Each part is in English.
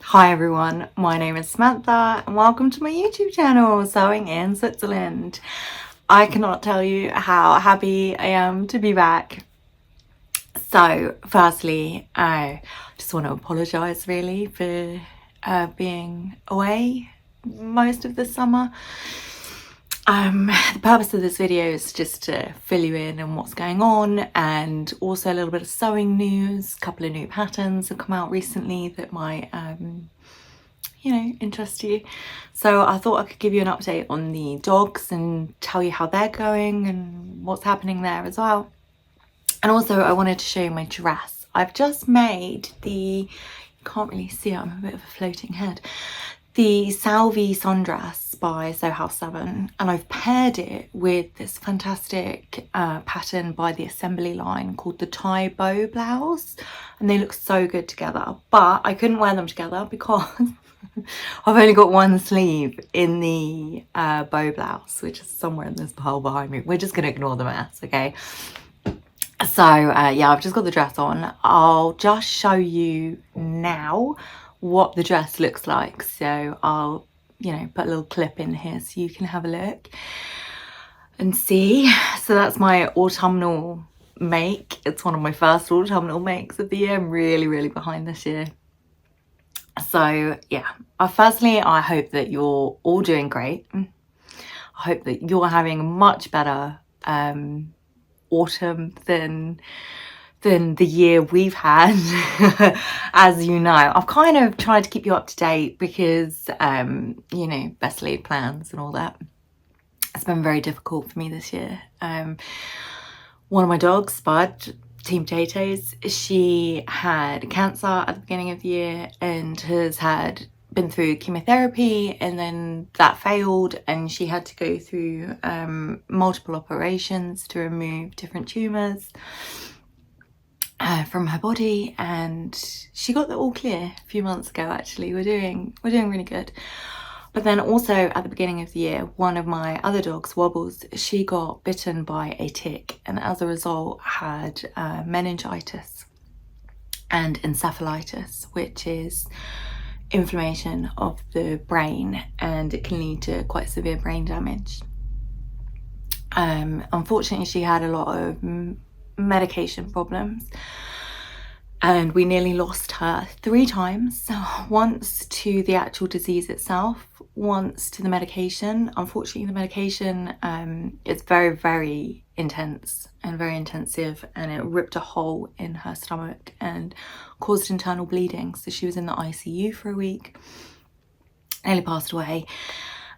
Hi everyone, my name is Samantha and welcome to my YouTube channel, Sewing in Switzerland. I cannot tell you how happy I am to be back. So firstly, I just want to apologise really for being away most of the summer. The purpose of this video is just to fill you in on what's going on, and also a little bit of sewing news. A couple of new patterns have come out recently that might interest you. So I thought I could give you an update on the dogs and tell you how they're going and what's happening there as well. And also I wanted to show you my dress. I've just made you can't really see it, I'm a bit of a floating head, the Salvi sundress by Sew House 7, and I've paired it with this fantastic pattern by the Assembly line called the tie bow blouse, and they look so good together, but I couldn't wear them together because I've only got one sleeve in the bow blouse, which is somewhere in this pile behind me. We're just gonna ignore the mess, okay? So yeah, I've just got the dress on. I'll just show you now what the dress looks like. So I'll, put a little clip in here so you can have a look and see. So that's my autumnal make. It's one of my first autumnal makes of the year. I'm really behind this year. So yeah, firstly, I hope that you're all doing great. I hope that you're having a much better autumn than the year we've had. As you know, I've kind of tried to keep you up to date because best laid plans and all that. It's been very difficult for me this year. One of my dogs, Spud, Team Potatoes, she had cancer at the beginning of the year and has been through chemotherapy, and then that failed and she had to go through multiple operations to remove different tumours from her body, and she got the all clear a few months ago. Actually, we're doing really good. But then also at the beginning of the year, one of my other dogs, Wobbles, she got bitten by a tick and as a result had meningitis and encephalitis, which is inflammation of the brain, and it can lead to quite severe brain damage. Unfortunately, she had a lot of medication problems and we nearly lost her 3 times. Once to the actual disease itself, once to the medication. Unfortunately, the medication is very intense and very intensive, and it ripped a hole in her stomach and caused internal bleeding. So she was in the ICU for a week, nearly passed away.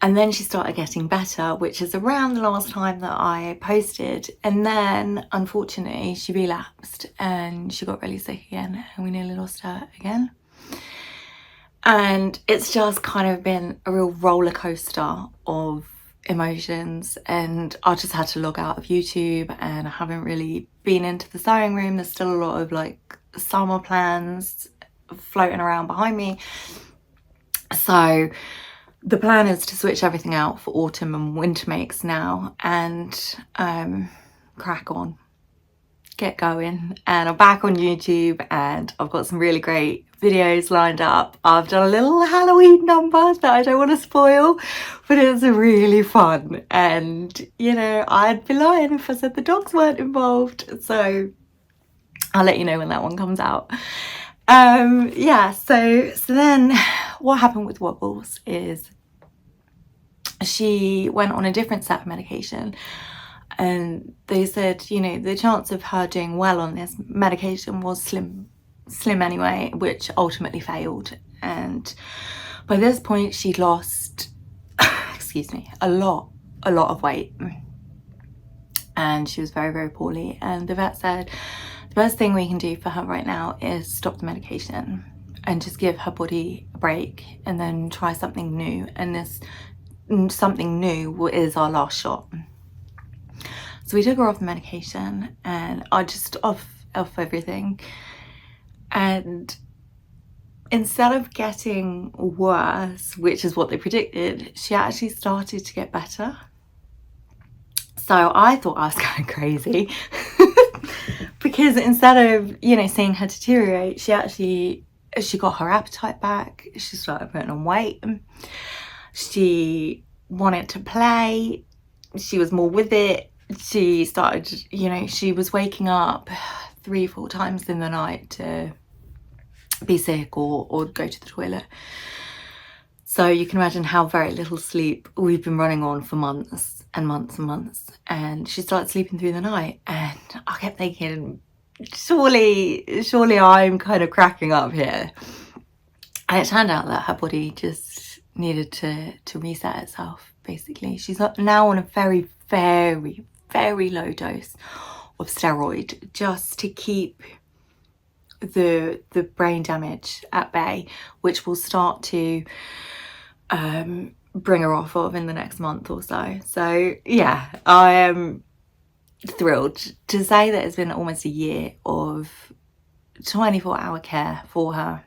And then she started getting better, which is around the last time that I posted. And then, unfortunately, she relapsed and she got really sick again and we nearly lost her again. And it's just kind of been a real roller coaster of emotions, and I just had to log out of YouTube and I haven't really been into the sewing room. There's still a lot of summer plans floating around behind me. So the plan is to switch everything out for autumn and winter makes now and crack on, get going. And I'm back on YouTube and I've got some really great videos lined up. I've done a little Halloween number that I don't want to spoil, but it's really fun. And I'd be lying if I said the dogs weren't involved. So I'll let you know when that one comes out. Yeah, so then what happened with Wobbles is she went on a different set of medication, and they said the chance of her doing well on this medication was slim anyway, which ultimately failed. And by this point she'd lost excuse me, a lot of weight, and she was very poorly, and the vet said the best thing we can do for her right now is stop the medication and just give her body a break and then try something new. And this something new is our last shot. So we took her off the medication and I just off everything. And instead of getting worse, which is what they predicted, she actually started to get better. So I thought I was going crazy because instead of, seeing her deteriorate, she actually she got her appetite back. She started putting on weight. She wanted to play. She was more with it. She started, you know, she was waking up 3-4 times in the night to be sick or go to the toilet. So you can imagine how very little sleep we've been running on for months and months and months. And she started sleeping through the night, and I kept thinking, surely I'm kind of cracking up here. And it turned out that her body just needed to reset itself, basically. She's now on a very, very, very low dose of steroid just to keep the brain damage at bay, which will start to bring her off of in the next month or so. So yeah, I am thrilled to say that it's been almost a year of 24-hour care for her.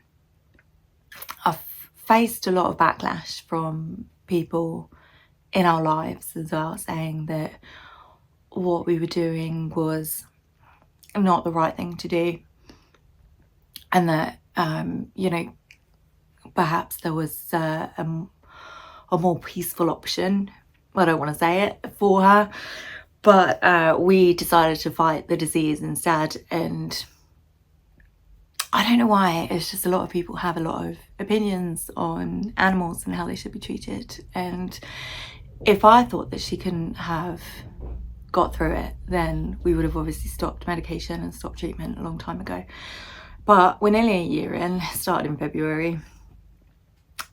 I've faced a lot of backlash from people in our lives as well, saying that what we were doing was not the right thing to do, and that you know, perhaps there was a more peaceful option. I don't want to say it for her, but we decided to fight the disease instead. And I don't know why, it's just a lot of people have a lot of opinions on animals and how they should be treated. And if I thought that she couldn't have got through it, then we would have obviously stopped medication and stopped treatment a long time ago. But we're nearly a year in, started in February,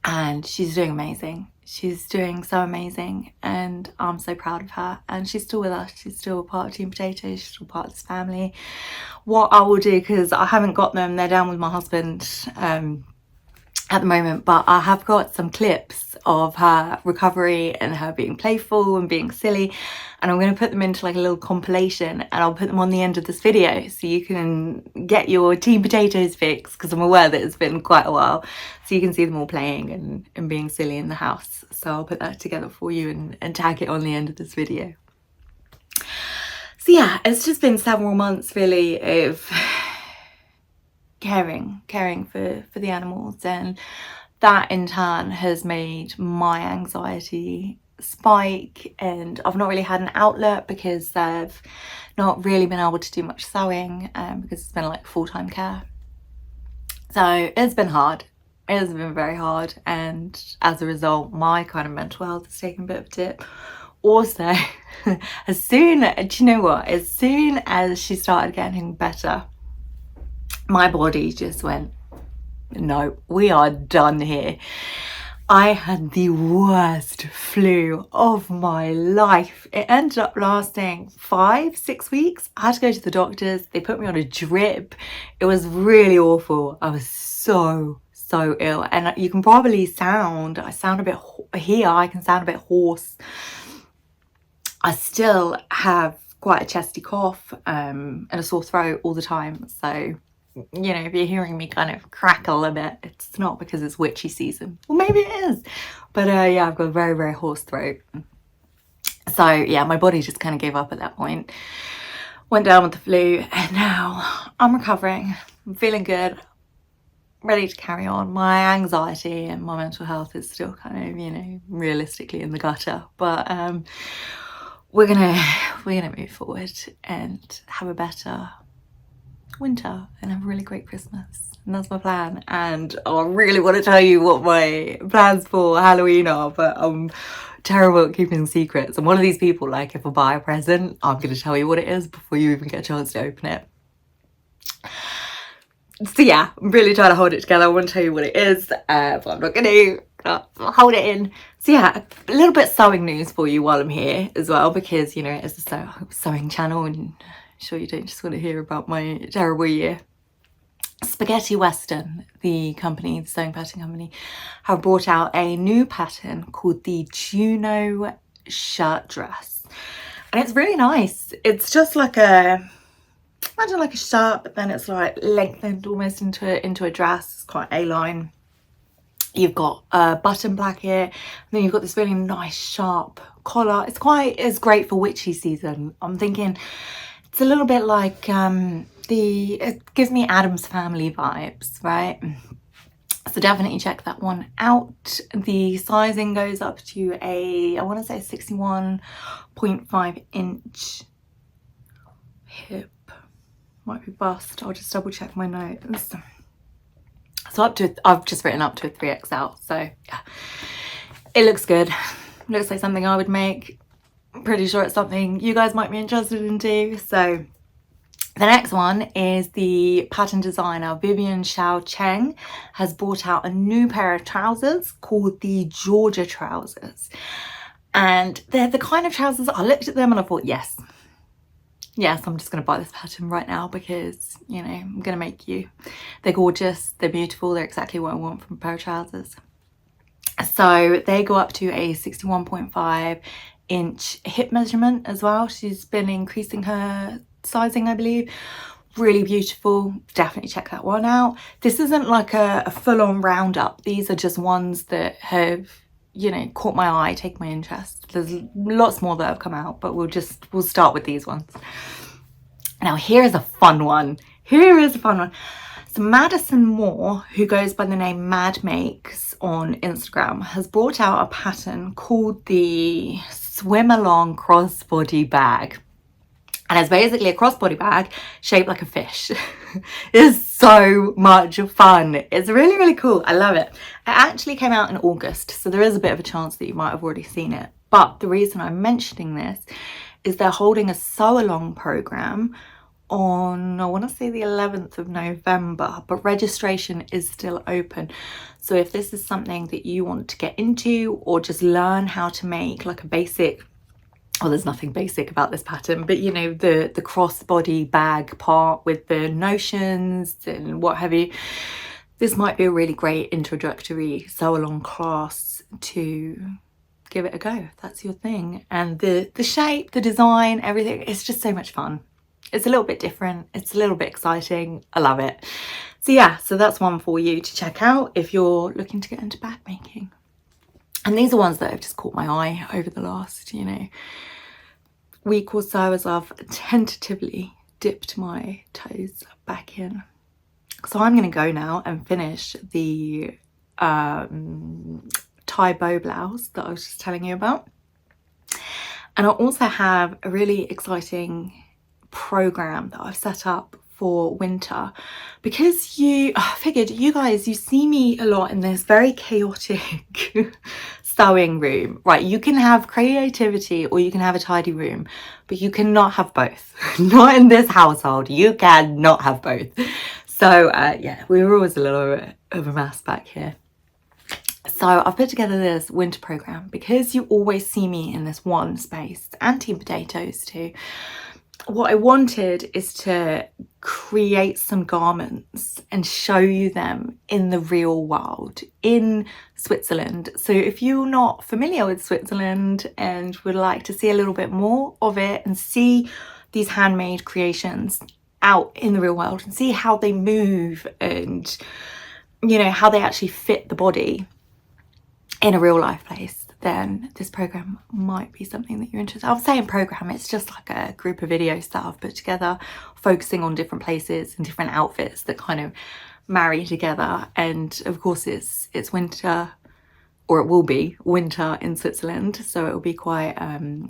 and she's doing amazing. She's doing so amazing, and I'm so proud of her. And she's still with us. She's still a part of Team Potatoes. She's still part of this family. What I will do, because I haven't got them, they're down with my husband at the moment, but I have got some clips of her recovery and her being playful and being silly, and I'm going to put them into like a little compilation, and I'll put them on the end of this video so you can get your Team Potatoes fix, because I'm aware that it's been quite a while, so you can see them all playing and being silly in the house. So I'll put that together for you and tag it on the end of this video. So yeah, it's just been several months really of caring for the animals, and that in turn has made my anxiety spike, and I've not really had an outlet because I've not really been able to do much sewing because it's been like full-time care. So it's been hard. It has been very hard, and as a result my kind of mental health has taken a bit of a dip. Also, do you know what, as soon as she started getting better, my body just went, no, we are done here. I had the worst flu of my life. It ended up lasting 5-6 weeks. I had to go to the doctors. They put me on a drip. It was really awful. I was so ill, and you can probably I sound a bit here, I can sound a bit hoarse. I still have quite a chesty cough and a sore throat all the time, so you know, if you're hearing me kind of crackle a bit, it's not because it's witchy season. Well, maybe it is, but yeah, I've got a very, very hoarse throat. So yeah, my body just kind of gave up at that point, went down with the flu, and now I'm recovering. I'm feeling good, ready to carry on. My anxiety and my mental health is still kind of, you know, realistically in the gutter, but we're gonna move forward and have a better winter and have a really great Christmas, and that's my plan. And I really want to tell you what my plans for Halloween are, but I'm terrible at keeping secrets. I'm one of these people, like, if I buy a present, I'm going to tell you what it is before you even get a chance to open it. So yeah, I'm really trying to hold it together. I want to tell you what it is, but I'm not going to hold it in. So yeah, a little bit sewing news for you while I'm here as well, because, you know, it's a sewing channel, and sure you don't just want to hear about my terrible year. Spaghetti Western, the company, the sewing pattern company, have brought out a new pattern called the Juno shirt dress, and it's really nice. It's just like imagine like a shirt, but then it's like lengthened almost into a dress. It's quite A-line. You've got a button back here, and then you've got this really nice sharp collar. It's great for witchy season. I'm thinking it's a little bit like it gives me Addams Family vibes, right? So definitely check that one out. The sizing goes up to I want to say 61.5 inch hip. Might be bust. I'll just double check my notes. So I've just written up to a 3XL. So yeah, it looks good. Looks like something I would make. I'm pretty sure it's something you guys might be interested in too. So the next one is the pattern designer Vivian Xiao Cheng has brought out a new pair of trousers called the Georgia trousers. And they're the kind of trousers, I looked at them and I thought, yes, I'm just going to buy this pattern right now because, you know, I'm going to make you. They're gorgeous, they're beautiful, they're exactly what I want from a pair of trousers. So they go up to a 61.5 inch hip measurement as well. She's been increasing her sizing, I believe. Really beautiful. Definitely check that one out. This isn't like a full-on roundup. These are just ones that have, you know, caught my eye, taken my interest. There's lots more that have come out, but we'll start with these ones. Now here's a fun one. So Madison Moore, who goes by the name Mad Makes on Instagram, has brought out a pattern called the Swim Along Crossbody Bag. And it's basically a crossbody bag shaped like a fish. It's so much fun. It's really, really cool. I love it. It actually came out in August, so there is a bit of a chance that you might have already seen it. But the reason I'm mentioning this is they're holding a sew along program on, I want to say the 11th of November, but registration is still open. So if this is something that you want to get into or just learn how to make like a basic, well, there's nothing basic about this pattern, but you know, the crossbody bag part with the notions and what have you, this might be a really great introductory sew along class to give it a go if that's your thing. And the shape, the design, everything, it's just so much fun. It's a little bit different, it's a little bit exciting. I love it. So yeah, so that's one for you to check out if you're looking to get into bag making. And these are ones that have just caught my eye over the last, you know, week or so as I've tentatively dipped my toes back in. So I'm going to go now and finish the tie bow blouse that I was just telling you about. And I also have a really exciting program that I've set up for winter, because I figured you guys, you see me a lot in this very chaotic sewing room, right? You can have creativity or you can have a tidy room, but you cannot have both. Not in this household. You cannot have both. So yeah, we were always a little bit of a mess back here. So I've put together this winter program because you always see me in this one space, and Team Potatoes too. What I wanted is to create some garments and show you them in the real world in Switzerland. So if you're not familiar with Switzerland and would like to see a little bit more of it and see these handmade creations out in the real world and see how they move and, you know, how they actually fit the body in a real life place, then this program might be something that you're interested in. I'll say in program, it's just like a group of videos that I've put together, focusing on different places and different outfits that kind of marry together. And of course it's winter, or it will be winter in Switzerland, so it will be quite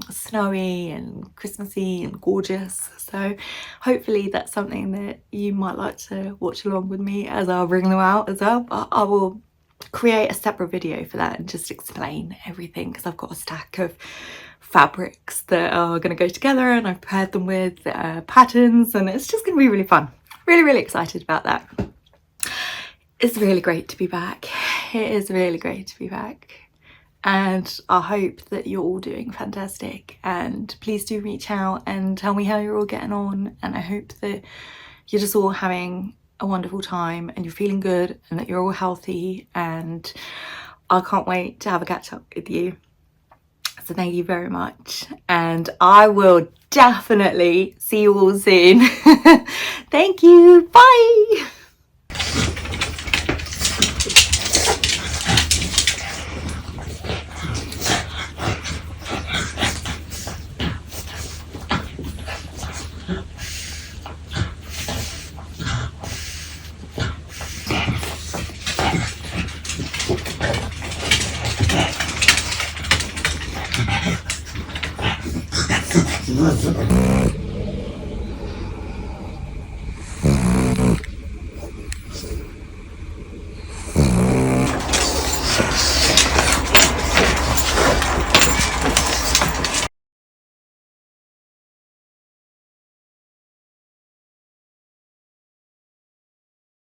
snowy and Christmassy and gorgeous. So hopefully that's something that you might like to watch along with me as I bring them out as well. But I will create a separate video for that and just explain everything, because I've got a stack of fabrics that are going to go together and I've paired them with patterns, and it's just going to be really fun. Really excited about that. It's really great to be back. It is really great to be back, and I hope that you're all doing fantastic, and please do reach out and tell me how you're all getting on, and I hope that you're just all having a wonderful time and you're feeling good and that you're all healthy, and I can't wait to have a catch up with you. So thank you very much, and I will definitely see you all soon. Thank you, bye.